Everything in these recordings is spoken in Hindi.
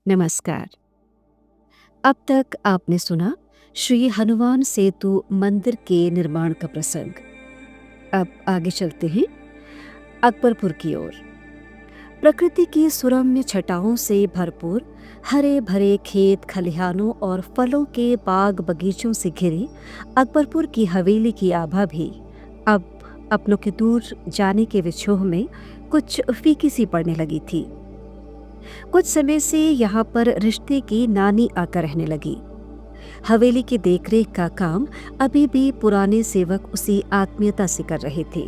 नमस्कार। अब तक आपने सुना श्री हनुमान सेतु मंदिर के निर्माण का प्रसंग। अब आगे चलते हैं अकबरपुर की ओर। प्रकृति की सुरम्य छटाओं से भरपूर हरे भरे खेत खलिहानों और फलों के बाग बगीचों से घिरी अकबरपुर की हवेली की आभा भी अब अपनों के दूर जाने के विछोह में कुछ फीकी सी पड़ने लगी थी। कुछ समय से यहाँ पर रिश्ते की नानी आकर रहने लगी। हवेली की देखरेख का काम अभी भी पुराने सेवक उसी आत्मीयता से कर रहे थे।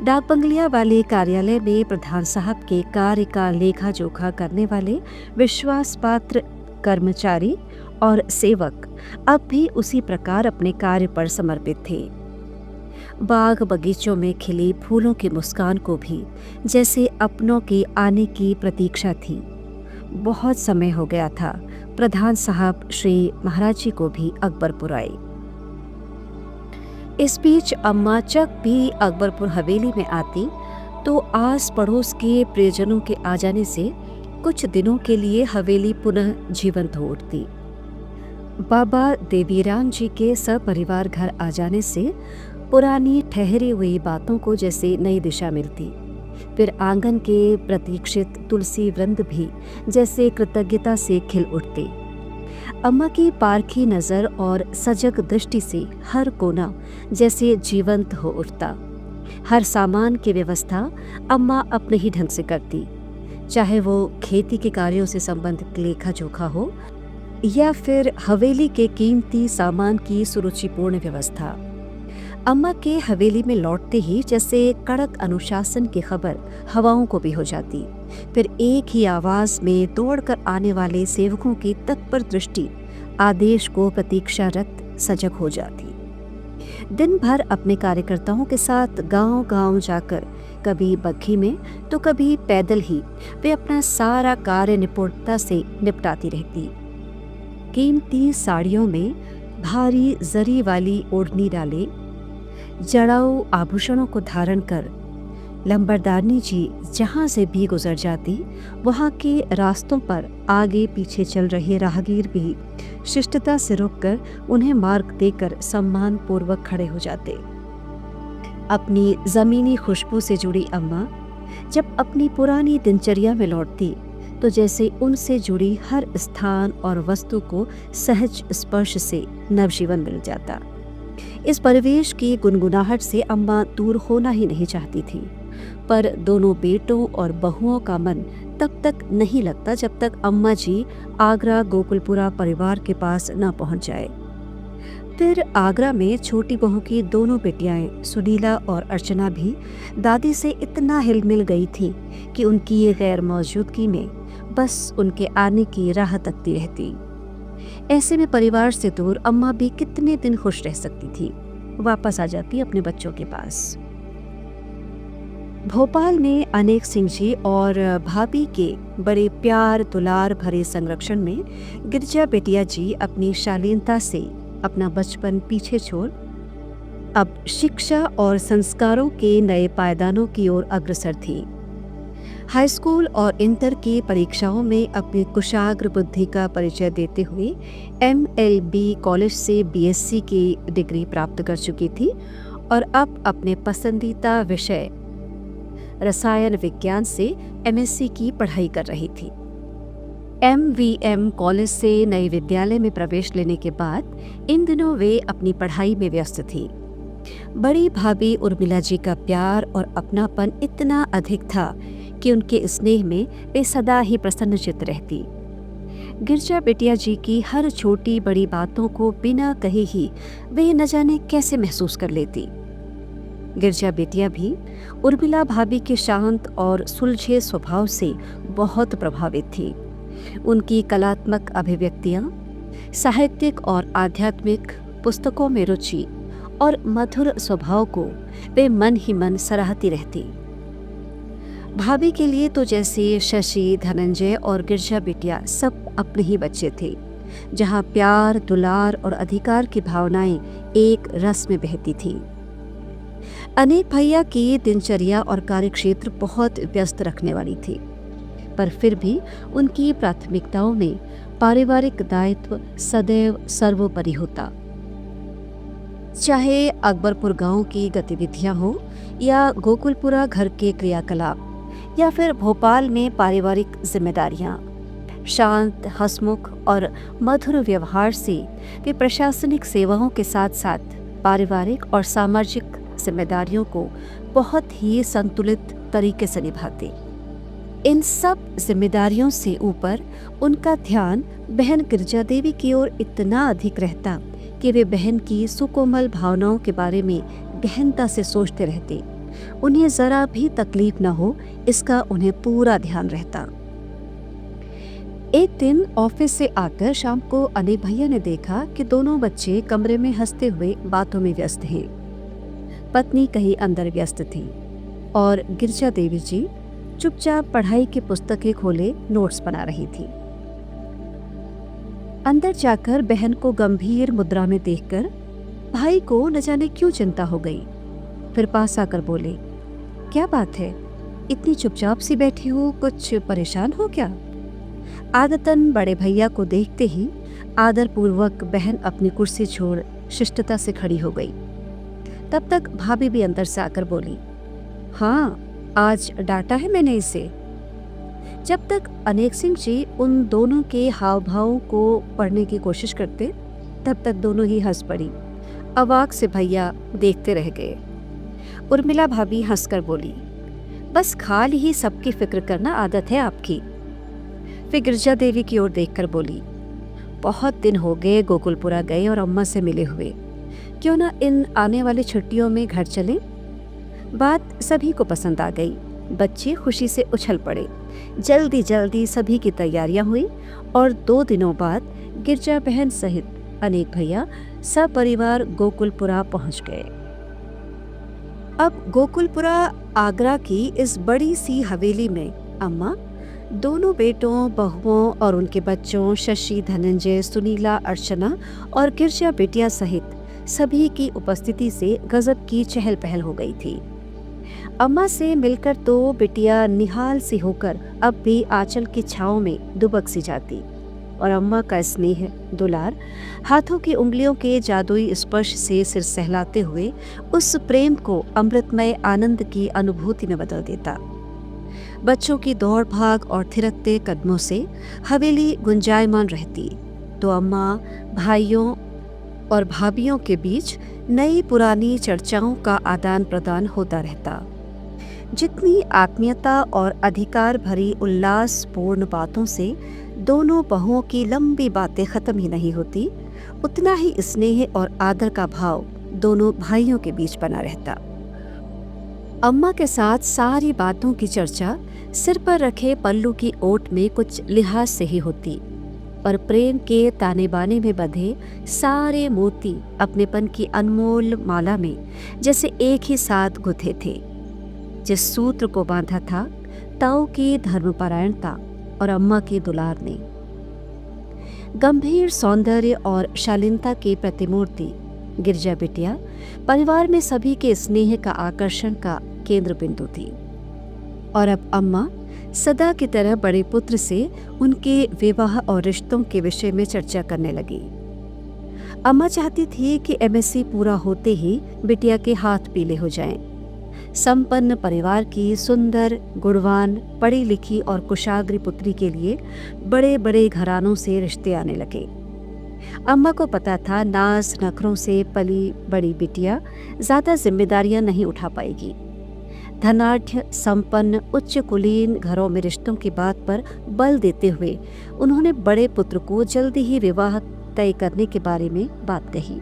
डाक बंगलिया वाले कार्यालय में प्रधान साहब के कार्य का लेखा जोखा करने वाले विश्वास पात्र कर्मचारी और सेवक अब भी उसी प्रकार अपने कार्य पर समर्पित थे। बाग बगीचों में खिली फूलों की मुस्कान को भी जैसे अपनों के आने की प्रतीक्षा थी। बहुत समय हो गया था प्रधान साहब श्री महाराज जी को भी अकबरपुर आए। इस बीच अम्मा चक भी अकबरपुर हवेली में आती तो आस पड़ोस के प्रियजनों के आ जाने से कुछ दिनों के लिए हवेली पुनः जीवंत हो उठती। बाबा देवीराम जी के सपरिवार घर आ जाने से पुरानी ठहरी हुई बातों को जैसे नई दिशा मिलती। फिर आंगन के प्रतीक्षित तुलसी वृंद भी जैसे कृतज्ञता से खिल उठते। अम्मा की पारखी नज़र और सजग दृष्टि से हर कोना जैसे जीवंत हो उठता। हर सामान की व्यवस्था अम्मा अपने ही ढंग से करती, चाहे वो खेती के कार्यों से संबंधित लेखा जोखा हो या फिर हवेली के कीमती सामान की सुरुचिपूर्ण व्यवस्था। अम्मा के हवेली में लौटते ही जैसे कड़क अनुशासन की खबर हवाओं को भी हो जाती। फिर एक ही आवाज में दौड़कर आने वाले सेवकों की तत्पर दृष्टि आदेश को प्रतीक्षारत सजग हो जाती। दिन भर अपने कार्यकर्ताओं के साथ गांव-गांव जाकर कभी बग्घी में तो कभी पैदल ही वे अपना सारा कार्य निपुणता से निपटाती रहती। कीमती साड़ियों में भारी जरी वाली ओढ़नी डाले जड़ाऊ आभूषणों को धारण कर लंबरदारनी जी जहाँ से भी गुजर जाती, वहाँ के रास्तों पर आगे पीछे चल रहे राहगीर भी शिष्टता से रुककर उन्हें मार्ग देकर सम्मान पूर्वक खड़े हो जाते। अपनी जमीनी खुशबू से जुड़ी अम्मा जब अपनी पुरानी दिनचर्या में लौटती तो जैसे उनसे जुड़ी हर स्थान और वस्तु को सहज स्पर्श से नवजीवन मिल जाता। इस परिवेश की गुनगुनाहट से अम्मा दूर होना ही नहीं चाहती थी, पर दोनों बेटों और बहुओं का मन तब तक नहीं लगता जब तक अम्मा जी आगरा गोकुलपुरा परिवार के पास न पहुंच जाए। फिर आगरा में छोटी बहू की दोनों बेटियां सुनीला और अर्चना भी दादी से इतना हिलमिल गई थी कि उनकी ये गैर मौजूदगी में बस उनके आने की राह तकती रहती। ऐसे में परिवार से दूर अम्मा भी कितने दिन खुश रह सकती थी। वापस आ जाती अपने बच्चों के पास। भोपाल में अनेक सिंह जी और भाभी के बड़े प्यार दुलार भरे संरक्षण में गिरजा बेटिया जी अपनी शालीनता से अपना बचपन पीछे छोड़ अब शिक्षा और संस्कारों के नए पायदानों की ओर अग्रसर थी। हाई स्कूल और इंटर की परीक्षाओं में अपनी कुशाग्र बुद्धि का परिचय देते हुए MLB कॉलेज से BSc की डिग्री प्राप्त कर चुकी थी और अब अपने पसंदीदा विषय रसायन विज्ञान से MSc की पढ़ाई कर रही थी। MVM कॉलेज से नए विद्यालय में प्रवेश लेने के बाद इन दिनों वे अपनी पढ़ाई में व्यस्त थी। बड़ी भाभी उर्मिला जी का प्यार और अपनापन इतना अधिक था कि उनके स्नेह में वे सदा ही प्रसन्नचित्त रहती। गिरजा बेटिया जी की हर छोटी बड़ी बातों को बिना कहे ही वे न जाने कैसे महसूस कर लेती। गिरजा बेटिया भी उर्मिला भाभी के शांत और सुलझे स्वभाव से बहुत प्रभावित थी। उनकी कलात्मक अभिव्यक्तियाँ, साहित्यिक और आध्यात्मिक पुस्तकों में रुचि और मधुर स्वभाव को वे मन ही मन सराहती रहती। भाभी के लिए तो जैसे शशि, धनंजय और गिरजा बिटिया सब अपने ही बच्चे थे, जहाँ प्यार, दुलार और अधिकार की भावनाएं एक रस में बहती थी। अनेक भैया की दिनचर्या और कार्यक्षेत्र बहुत व्यस्त रखने वाली थी। पर फिर भी उनकी प्राथमिकताओं में पारिवारिक दायित्व सदैव सर्वोपरि होता। चाहे अकबरपुर गांव की गतिविधियां हो या गोकुलपुरा घर के क्रियाकलाप या फिर भोपाल में पारिवारिक जिम्मेदारियां, शांत, हंसमुख और मधुर व्यवहार से वे प्रशासनिक सेवाओं के साथ साथ पारिवारिक और सामाजिक जिम्मेदारियों को बहुत ही संतुलित तरीके से निभाते। इन सब जिम्मेदारियों से ऊपर उनका ध्यान बहन गिरजा देवी की ओर इतना अधिक रहता कि वे बहन की सुकोमल भावनाओं के बारे में गहनता से सोचते रहते। उन्हें जरा भी तकलीफ न हो, इसका उन्हें पूरा ध्यान रहता। एक दिन ऑफिस से आकर शाम को अनेक भैया ने देखा कि दोनों बच्चे कमरे में हंसते हुए बातों में व्यस्त हैं। पत्नी कहीं अंदर व्यस्त थी और गिरजा देवी जी चुपचाप पढ़ाई की पुस्तकें खोले नोट्स बना रही थी। अंदर जाकर बहन को गंभीर मुद्रा में देखकर भाई को न जाने क्यों चिंता हो गई। फिर पास आकर बोले, क्या बात है, इतनी चुपचाप सी बैठी हो, कुछ परेशान हो क्या? आदतन बड़े भैया को देखते ही आदरपूर्वक बहन अपनी कुर्सी छोड़ शिष्टता से खड़ी हो गई। तब तक भाभी भी अंदर से आकर बोली, हाँ, आज डांटा है मैंने इसे। जब तक अनेक सिंह जी उन दोनों के हाव भाव को पढ़ने की कोशिश करते, तब तक दोनों ही हंस पड़ी। अवाक से भैया देखते रह गए। उर्मिला भाभी हंसकर बोली, बस खाल ही सबकी फिक्र करना आदत है आपकी। फिर गिरजा देवी की ओर देखकर बोली, बहुत दिन हो गए गोकुलपुरा गए और अम्मा से मिले हुए, क्यों ना इन आने वाली छुट्टियों में घर चले? बात सभी को पसंद आ गई। बच्चे खुशी से उछल पड़े। जल्दी जल्दी सभी की तैयारियां हुई और 2 दिनों बाद गिरजा बहन सहित अनेक भैया सब परिवार गोकुलपुरा पहुंच गए। अब गोकुलपुरा आगरा की इस बड़ी सी हवेली में अम्मा, दोनों बेटों, बहुओं और उनके बच्चों शशि, धनंजय, सुनीला, अर्चना और गिरजा बिटिया सहित सभी की उपस्थिति से गजब की चहल पहल हो गई थी। अम्मा से मिलकर तो बिटिया निहाल सी होकर अब भी आंचल की छांव में दुबक सी जाती और अम्मा का स्नेह, दुलार हाथों की उंगलियों के जादुई स्पर्श से सिर सहलाते हुए उस प्रेम को अमृतमय आनंद की अनुभूति में बदल देता। बच्चों की दौड़ भाग और थिरकते कदमों से हवेली गुंजायमान रहती तो अम्मा, भाइयों और भाभियों के बीच नई पुरानी चर्चाओं का आदान प्रदान होता रहता। जितनी आत्मीयता और अधिकार भरी उल्लासपूर्ण बातों से दोनों बहुओं की लंबी बातें खत्म ही नहीं होती, उतना ही स्नेह और आदर का भाव दोनों भाइयों के बीच बना रहता। अम्मा के साथ सारी बातों की चर्चा सिर पर रखे पल्लू की ओट में कुछ लिहाज से ही होती, पर प्रेम के ताने बाने में बंधे सारे मोती अपनेपन की अनमोल माला में जैसे एक ही साथ गुथे थे। जिस सूत्र को बांधा था ताऊ की धर्मपरायणता और अम्मा के दुलार ने। गंभीर सौंदर्य और शालीनता की प्रतिमूर्ति गिरजा बिटिया परिवार में सभी के स्नेह का आकर्षण का केंद्र बिंदु थी और अब अम्मा सदा की तरह बड़े पुत्र से उनके विवाह और रिश्तों के विषय में चर्चा करने लगी। अम्मा चाहती थी कि एमएससी पूरा होते ही बिटिया के हाथ पीले हो जाएं। संपन्न परिवार की सुंदर, गुणवान, पढ़ी लिखी और कुशाग्र पुत्री के लिए बड़े बड़े घरानों से रिश्ते आने लगे। अम्मा को पता था नाज नखरों से पली बड़ी बिटिया ज्यादा जिम्मेदारियां नहीं उठा पाएगी। धनाढ्य, संपन्न, उच्च कुलीन घरों में रिश्तों की बात पर बल देते हुए उन्होंने बड़े पुत्र को जल्दी ही विवाह तय करने के बारे में बात कही।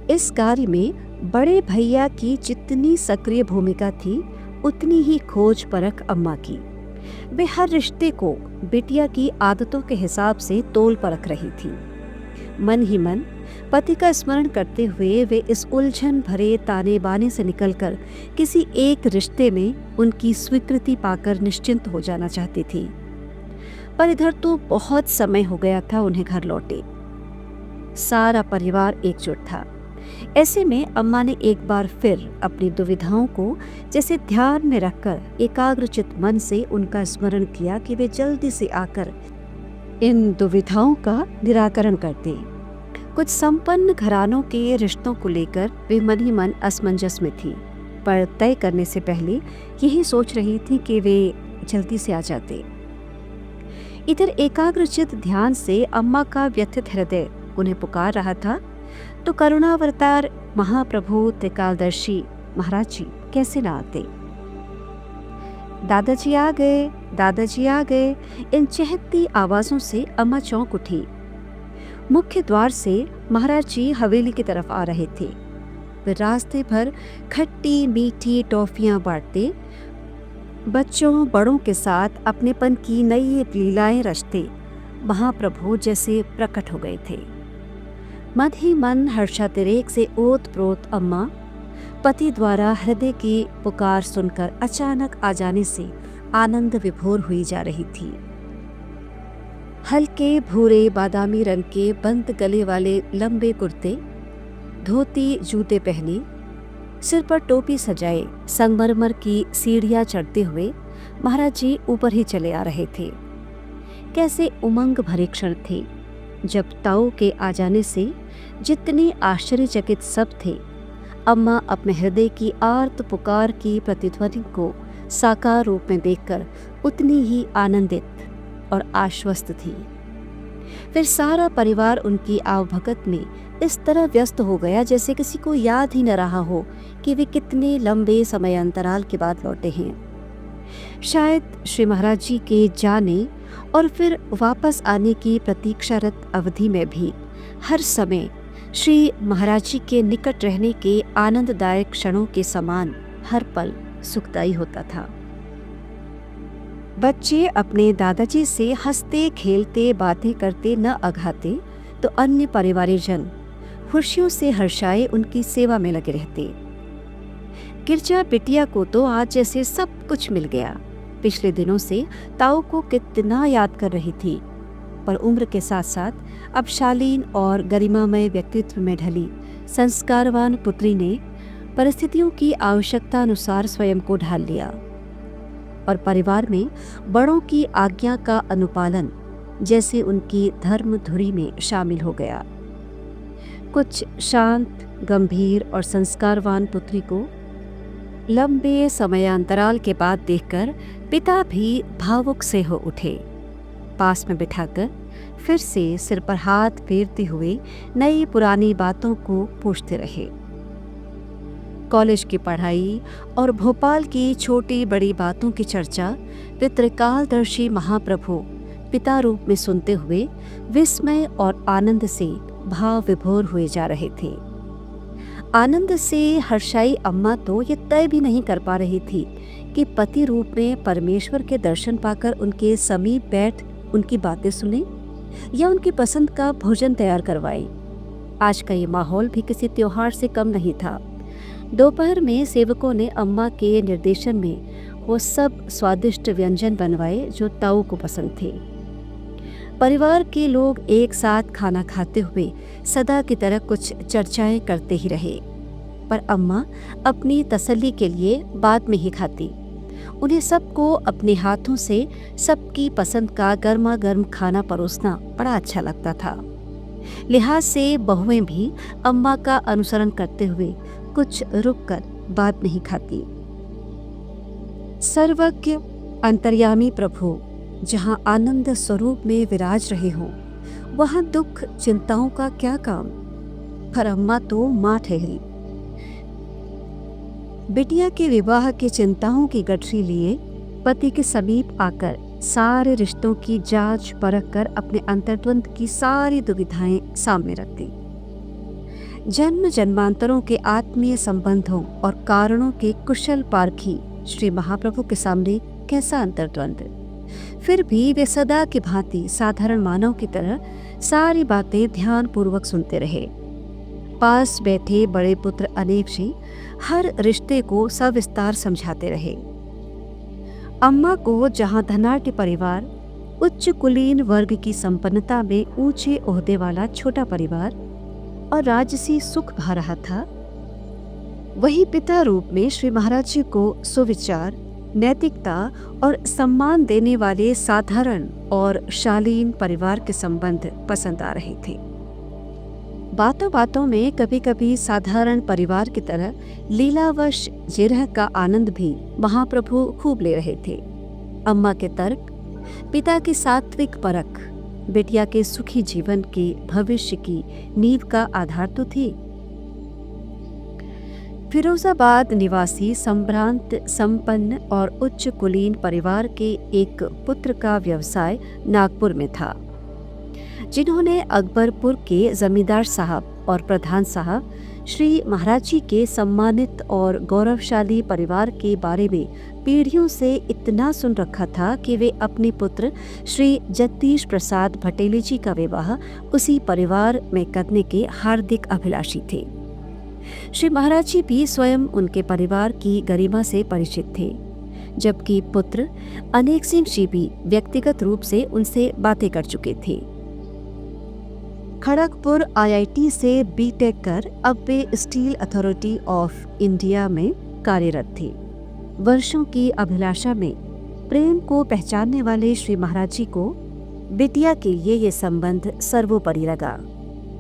इस कार्य में बड़े भैया की जितनी सक्रिय भूमिका थी, उतनी ही खोज परख अम्मा की। वे हर रिश्ते को बिटिया की आदतों के हिसाब से तोल परख रही थी। मन ही मन पति का स्मरण करते हुए वे इस उलझन भरे ताने बाने से निकलकर किसी एक रिश्ते में उनकी स्वीकृति पाकर निश्चिंत हो जाना चाहती थी। पर इधर तो बहुत समय हो गया था उन्हें घर लौटे। सारा परिवार एकजुट था। ऐसे में अम्मा ने एक बार फिर अपनी दुविधाओं को जैसे ध्यान में रखकर एकाग्रचित मन से उनका स्मरण किया कि वे जल्दी से आकर इन दुविधाओं का निराकरण करते। कुछ संपन्न घरानों के रिश्तों को लेकर वे मन ही मन असमंजस में थी, पर तय करने से पहले यही सोच रही थी कि वे जल्दी से आ जाते। इधर एकाग्रचित ध्यान से अम्मा का व्यथित हृदय उन्हें पुकार रहा था, तो करुणावतार महाप्रभु त्रिकालदर्शी महाराज जी कैसे ना आते। दादाजी आ गए, दादाजी आ गए, इन चहकती आवाजों से अम्मा चौंक उठी। मुख्य द्वार से महाराज जी हवेली की तरफ आ रहे थे। वे रास्ते भर खट्टी मीठी टॉफियां बांटते, बच्चों बड़ों के साथ अपनेपन की नई लीलाएं रचते महाप्रभु जैसे प्रकट हो गए थे। मन ही मन हर्षातिरेक से ओत प्रोत अम्मा पति द्वारा हृदय की पुकार सुनकर अचानक आ जाने से आनंद विभोर हुई जा रही थी। हल्के भूरे बादामी रंग के बंद गले वाले लंबे कुर्ते, धोती जूते पहने, सिर पर टोपी सजाए संगमरमर की सीढ़ियां चढ़ते हुए महाराज जी ऊपर ही चले आ रहे थे। कैसे उमंग भरे क्षण थे जब ताऊ के आ जाने से जितने आश्चर्यचकित सब थे, अम्मा अपने हृदय की आर्त पुकार की प्रतिध्वनि को साकार रूप में देखकर उतनी ही आनंदित और आश्वस्त थी। फिर सारा परिवार उनकी आवभगत में इस तरह व्यस्त हो गया जैसे किसी को याद ही न रहा हो कि वे कितने लंबे समय अंतराल के बाद लौटे हैं। शायद श्री महाराज जी के जाने और फिर वापस आने की प्रतीक्षारत अवधि में भी हर समय श्री महाराज जी के निकट रहने के आनंददायक क्षणों के समान हर पल सुखदायी होता था। बच्चे अपने दादाजी से हंसते खेलते बातें करते न अघाते तो अन्य परिवारजन खुशियों से हर्षाए उनकी सेवा में लगे रहते। गिरजा बिटिया को तो आज जैसे सब कुछ मिल गया। पिछले दिनों से ताऊ को कितना याद कर रही थी, पर उम्र के साथ साथ अब शालीन और गरिमामय व्यक्तित्व में ढली संस्कारवान पुत्री ने परिस्थितियों की आवश्यकता अनुसार स्वयं को ढाल लिया और परिवार में बड़ों की आज्ञा का अनुपालन जैसे उनकी धर्म धुरी में शामिल हो गया। कुछ शांत, गंभीर और संस्कारवान पुत्री को लंबे समयांतराल के बाद देखकर पिता भी भावुक से हो उठे। पास में बिठाकर फिर से सिर पर हाथ फेरते हुए नई पुरानी बातों को पूछते रहे। कॉलेज की पढ़ाई और भोपाल की छोटी बड़ी बातों की चर्चा वे त्रिकालदर्शी महाप्रभु पिता रूप में सुनते हुए विस्मय और आनंद से भाव विभोर हुए जा रहे थे। आनंद से हर्षाई अम्मा तो ये तय भी नहीं कर पा रही थी कि पति रूप में परमेश्वर के दर्शन पाकर उनके समीप बैठ उनकी बातें सुने या उनकी पसंद का भोजन तैयार करवाएं। आज का ये माहौल भी किसी त्योहार से कम नहीं था। दोपहर में सेवकों ने अम्मा के निर्देशन में वो सब स्वादिष्ट व्यंजन बनवाए जो ताऊ को पसंद थे। परिवार के लोग एक साथ खाना खाते हुए सदा की तरह कुछ चर्चाएं करते ही रहे, पर अम्मा अपनी तसल्ली के लिए बाद में ही खाती। उन्हें सबको अपने हाथों से सबकी पसंद का गर्मा गर्म खाना परोसना बड़ा अच्छा लगता था। लिहाज से बहुएं भी अम्मा का अनुसरण करते हुए कुछ रुककर बात नहीं खाती। सर्वज्ञ अंतर्यामी प्रभु जहाँ आनंद स्वरूप में विराज रहे हों, वहाँ दुख चिंताओं का क्या काम। पर अम्मा तो माँ ठहरी। बिटिया के विवाह की चिंताओं की गठरी लिए पति के समीप आकर सारे रिश्तों की जांच परख कर अपने अंतर्द्वंद की सारी दुविधाएं सामने रख दी। जन्म जन्मांतरों के आत्मीय संबंधों और कारणों के कुशल पारखी श्री महाप्रभु के सामने कैसा अंतर्द्वंद। फिर भी वे सदा की भांति साधारण मानव की तरह सारी बातें ध्यान पूर्वक सुनते रहे। पास बैठे बड़े पुत्र अनेक जी हर रिश्ते को सविस्तार समझाते रहे। अम्मा को जहां धनाढ्य परिवार, उच्च कुलीन वर्ग की संपन्नता में ऊंचे ओहदे वाला छोटा परिवार और राजसी सुख भा रहा था, वही पिता रूप में श्री महाराज जी को सुविचार, नैतिकता और सम्मान देने वाले साधारण और शालीन परिवार के संबंध पसंद आ रहे थे। बातों बातों में कभी कभी साधारण परिवार की तरह लीलावश जिरह का आनंद भी महाप्रभु खूब ले रहे थे। अम्मा के तर्क, पिता की सात्विक परख बिटिया के सुखी जीवन के भविष्य की नींव का आधार तो थी। फिरोजाबाद निवासी संभ्रांत, संपन्न और उच्च कुलीन परिवार के एक पुत्र का व्यवसाय नागपुर में था, जिन्होंने अकबरपुर के जमींदार साहब और प्रधान साहब श्री महाराज जी के सम्मानित और गौरवशाली परिवार के बारे में पीढ़ियों से इतना सुन रखा था कि वे अपने पुत्र श्री जगदीश प्रसाद भटेली जी का विवाह उसी परिवार में करने के हार्दिक अभिलाषी थे। श्री महाराज जी भी स्वयं उनके परिवार की गरिमा से परिचित थे, जबकि पुत्र अनेक सिंह जी भी व्यक्तिगत रूप से उनसे बातें कर चुके थे। खड़गपुर IIT से बीटेक कर अब वे स्टील अथॉरिटी ऑफ इंडिया में कार्यरत थे। वर्षों की अभिलाषा में प्रेम को पहचानने वाले श्री महाराज जी को बिटिया के लिए ये संबंध सर्वोपरि लगा।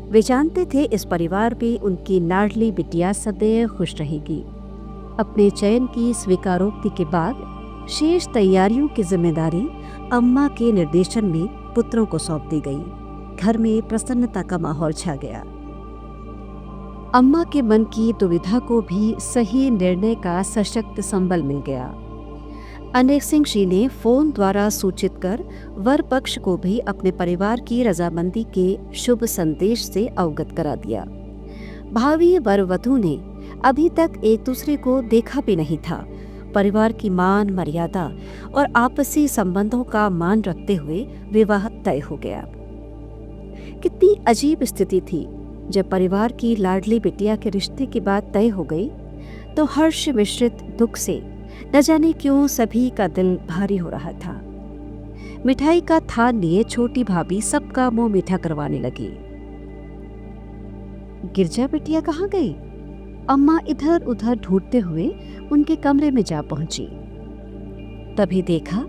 वे जानते थे इस परिवार में उनकी लाडली बिटिया सदैव खुश रहेगी। अपने चयन की स्वीकारोक्ति के बाद शेष तैयारियों की जिम्मेदारी अम्मा के निर्देशन में पुत्रों को सौंप दी गई। घर में प्रसन्नता का माहौल छा गया। अम्मा के मन की दुविधा को भी सही निर्णय का सशक्त संबल मिल गया। अनेक सिंह जी ने फोन द्वारा सूचित कर वर पक्ष को भी अपने परिवार की रजामंदी के शुभ संदेश से अवगत करा दिया। भावी वर वधू ने अभी तक एक दूसरे को देखा भी नहीं था। परिवार की मान मर्यादा और आपसी संबंधों का मान रखते हुए विवाह तय हो गया। कितनी अजीब स्थिति थी। जब परिवार की लाडली बिटिया के रिश्ते की बात तय हो गई तो हर्ष मिश्रित दुख से न जाने क्यों सभी का दिल भारी हो रहा था। मिठाई का थान लिए छोटी भाभी सबका मुंह मीठा करवाने लगी। गिरजा बिटिया कहाँ गई? अम्मा इधर उधर ढूंढते हुए उनके कमरे में जा पहुंची। तभी देखा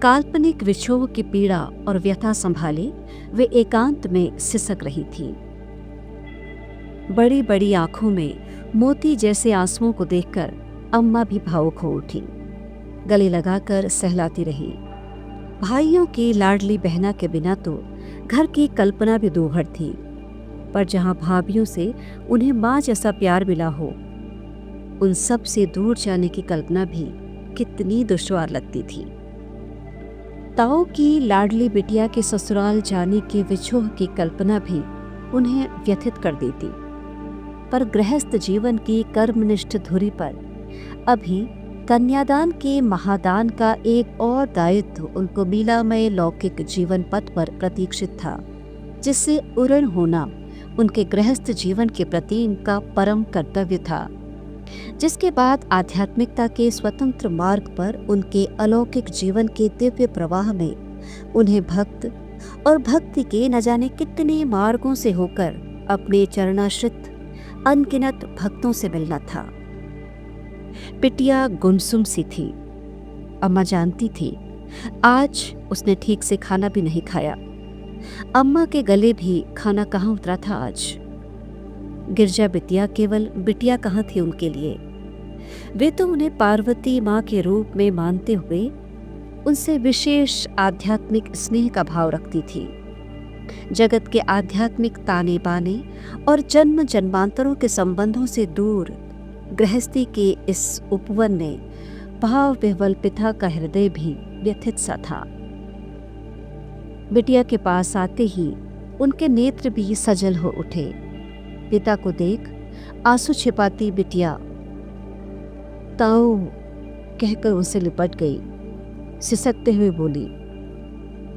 काल्पनिक विक्षोभ की पीड़ा और व्यथा संभाले वे एकांत में सिसक रही थी। बड़ी बड़ी आंखों में मोती जैसे आंसुओं को देखकर अम्मा भी भावुक हो उठी। गले लगाकर सहलाती रही। भाइयों की लाडली बहना के बिना तो घर की कल्पना भी दूभर थी, पर जहां भाभियों से उन्हें माँ जैसा प्यार मिला हो, उन सब से दूर जाने की कल्पना भी कितनी दुश्वार लगती थी। ताऊ की लाडली बिटिया के ससुराल जाने के विछोह की कल्पना भी उन्हें व्यथित कर देती, पर गृहस्थ जीवन की कर्मनिष्ठ धुरी पर अभी कन्यादान के महादान का एक और दायित्व उनको लीलामय लौकिक जीवन पथ पर प्रतीक्षित था, जिससे उरण होना उनके गृहस्थ जीवन के प्रति उनका परम कर्तव्य था, जिसके बाद आध्यात्मिकता के स्वतंत्र मार्ग पर उनके अलौकिक जीवन के दिव्य प्रवाह में उन्हें भक्त और भक्ति के न जाने कितने मार्गों से होकर अपने चरणाश्रित अनगिनत भक्तों से मिलना था। बिटिया गुमसुम सी थी। अम्मा जानती थी आज उसने ठीक से खाना भी नहीं खाया। अम्मा के गले भी खाना कहाँ उतरा था आज। गिरजा बिटिया केवल बिटिया कहाँ थी उनके लिए। वे तो उन्हें पार्वती माँ के रूप में मानते हुए उनसे विशेष आध्यात्मिक स्नेह का भाव रखती थी। जगत के आध्यात्मिक ताने बाने और जन्म जन्मांतरों के संबंधों से दूर गृहस्थी के इस उपवन ने भाव विह्वल पिता का हृदय भी व्यथित सा था। बिटिया के पास आते ही उनके नेत्र भी सजल हो उठे। पिता को देख आंसू छिपाती बिटिया ताऊ कहकर उनसे लिपट गई। सिसकते हुए बोली,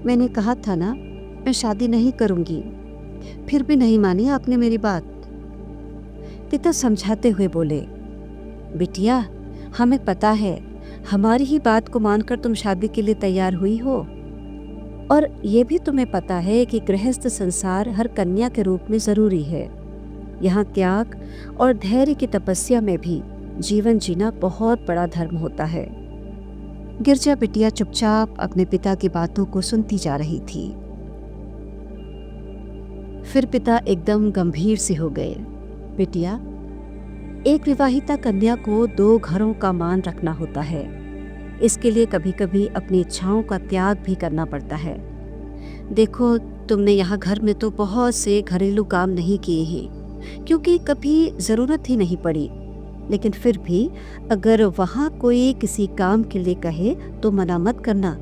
मैंने कहा था ना मैं शादी नहीं करूंगी, फिर भी नहीं मानी आपने मेरी बात। पिता समझाते हुए बोले, बिटिया हमें पता है हमारी ही बात को मानकर तुम शादी के लिए तैयार हुई हो, और ये भी तुम्हें पता है कि गृहस्थ संसार हर कन्या के रूप में जरूरी है। यहाँ त्याग और धैर्य की तपस्या में भी जीवन जीना बहुत बड़ा धर्म होता है। गिरजा बिटिया चुपचाप अपने पिता की बातों को सुनती जा रही थी। फिर पिता एकदम गंभीर से हो गए। बिटिया, एक विवाहिता कन्या को 2 घरों का मान रखना होता है। इसके लिए कभी कभी अपनी इच्छाओं का त्याग भी करना पड़ता है। देखो, तुमने यहाँ घर में तो बहुत से घरेलू काम नहीं किए हैं क्योंकि कभी ज़रूरत ही नहीं पड़ी, लेकिन फिर भी अगर वहाँ कोई किसी काम के लिए कहे तो मना मत करना,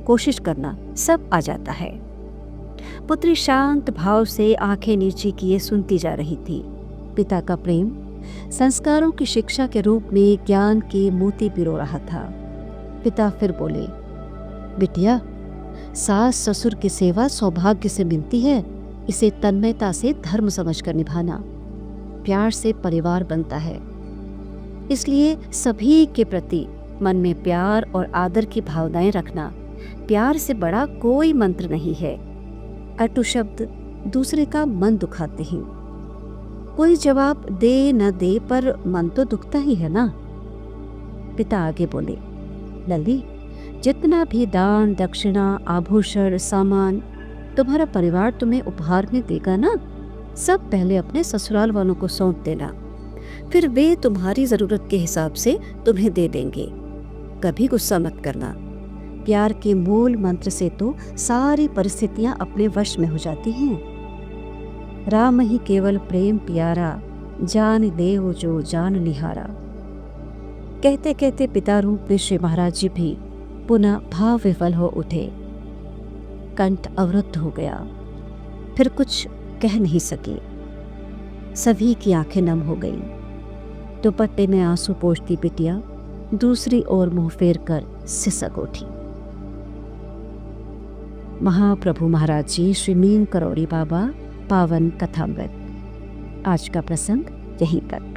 कोशिश करना, सब आ जाता है। पुत्री शांत भाव से आंखें नीचे किए सुनती जा रही थी। पिता का प्रेम संस्कारों की शिक्षा के रूप में ज्ञान के मोती पिरो रहा था। पिता फिर बोले, बिटिया, सास ससुर की सेवा सौभाग्य से मिलती है। इसे तन्मयता से धर्म समझकर निभाना। प्यार से परिवार बनता है। इसलिए सभी के प्रति मन में प्यार और आदर की भावनाएं रखना। प्यार से बड़ा कोई मंत्र नहीं है। अटू शब्द दूसरे का मन दुखाते हैं। कोई जवाब दे न दे पर मन तो दुखता ही है ना। पिता आगे बोले, लली, जितना भी दान दक्षिणा आभूषण सामान तुम्हारा परिवार तुम्हें उपहार में देगा ना, सब पहले अपने ससुराल वालों को सौंप देना। फिर वे तुम्हारी जरूरत के हिसाब से तुम्हें दे देंगे। कभी गुस्सा मत करना। प्यार के मूल मंत्र से तो सारी परिस्थितियां अपने वश में हो जाती हैं। राम ही केवल प्रेम प्यारा, जान देव जो जान निहारा। कहते कहते पिता रूप में श्री महाराज जी भी पुनः भाव विफल हो उठे। कंठ अवरुद्ध हो गया। फिर कुछ कह नहीं सके। सभी की आंखें नम हो गईं। दुपट्टे में आंसू पोंछती बिटिया दूसरी ओर मुंह फेर कर सिसक उठी। महाप्रभु महाराज जी श्री मीन करोड़ी बाबा पावन कथामृत। आज का प्रसंग यहीं तक।